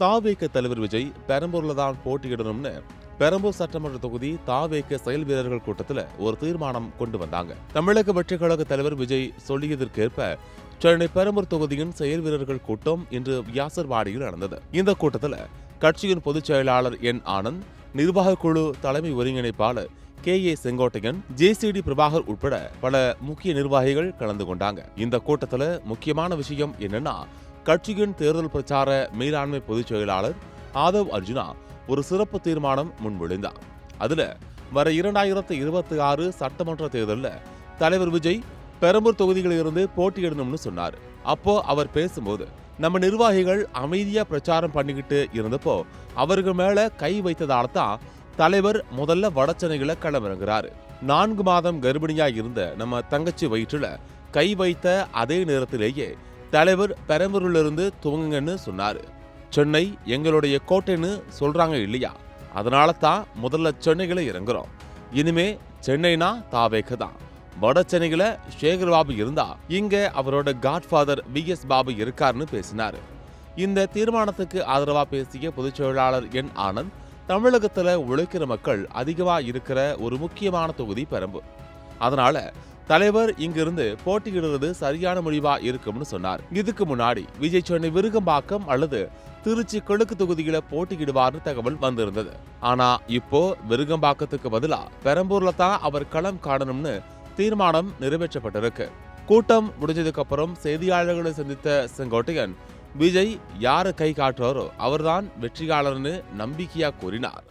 தாவேக தலைவர் விஜய் பெரம்பூர்ல தான் போட்டியிடணும்னு பெரம்பூர் சட்டமன்ற தொகுதி தாவேக செயல் வீரர்கள் கூட்டத்தில் ஒரு தீர்மானம் கொண்டு வந்தாங்க. தமிழக வெற்றிக் கழக தலைவர் விஜய் சொல்லியதற்கேற்ப சென்னை பெரம்பூர் தொகுதியின் செயல் வீரர்கள் கூட்டம் இன்று வியாசர்வாடியில் நடந்தது. இந்த கூட்டத்தில் கட்சியின் பொதுச் செயலாளர் என் ஆனந்த், நிர்வாக குழு தலைமை ஒருங்கிணைப்பாளர் KA செங்கோட்டையன், JCD பிரபாகர் உட்பட பல முக்கிய நிர்வாகிகள் கலந்து கொண்டாங்க. இந்த கூட்டத்துல முக்கியமான விஷயம் என்னன்னா, கட்சியின் தேர்தல் பிரச்சார மேலாண்மை பொதுச் செயலாளர் ஆதவ் அர்ஜுனா ஒரு சிறப்பு தீர்மானம் முன்மொழிந்தார். அதுல வர 2026 சட்டமன்ற தேர்தலில் தலைவர் விஜய் பெரம்பூர் தொகுதிகளில் இருந்து போட்டியிடணும்னு சொன்னார். அப்போ அவர் பேசும்போது, நம்ம நிர்வாகிகள் அமைதியா பிரச்சாரம் பண்ணிக்கிட்டு இருந்தப்போ அவர்கள் மேல கை வைத்ததால தான் தலைவர் முதல்ல வடச்சென்னையில களமிறங்குறாரு. 4 மாதம் கர்ப்பிணியா இருந்த நம்ம தங்கச்சி வயிற்றுல கை வைத்த அதே நேரத்திலேயே தலைவர் பெரம்பூரிலிருந்து துவங்குங்கன்னு சொன்னாரு. சென்னை எங்களுடைய கோட்டைன்னு சொல்றாங்க இல்லையா, அதனால தான் முதல்ல சென்னையில இறங்குறோம். இனிமே சென்னைனா தாவேக தான். வட சென்னையில சேகர் பாபு இருந்தா இங்க அவரோட காட்ஃபாதர் VS பாபு இருக்காருன்னு பேசினாரு. இந்த தீர்மானத்துக்கு ஆதரவா பேசிய பொதுச் செயலாளர் என் ஆனந்த், தமிழகத்துல உழைக்கிற மக்கள் அதிகமா இருக்கிற ஒரு முக்கியமான தொகுதி பெரம்பூர். அதனால தலைவர் இங்கிருந்து போட்டியிடுறது சரியான முடிவா இருக்கும்னு சொன்னார். இதுக்கு முன்னாடி விஜய் சென்னை விருகம்பாக்கம் அல்லது திருச்சி கிழக்கு தொகுதியில போட்டியிடுவார்னு தகவல் வந்திருந்தது. ஆனா இப்போ விருகம்பாக்கத்துக்கு பதிலா பெரம்பூர்ல தான் அவர் களம் காணணும்னு தீர்மானம் நிறைவேற்றப்பட்டிருக்கு. கூட்டம் முடிஞ்சதுக்கு அப்புறம் செய்தியாளர்களை சந்தித்த செங்கோட்டையன், விஜய் யாரை கை காட்டுறாரோ அவர்தான் வெற்றியாளர்னு நம்பிக்கையா கூறினார்.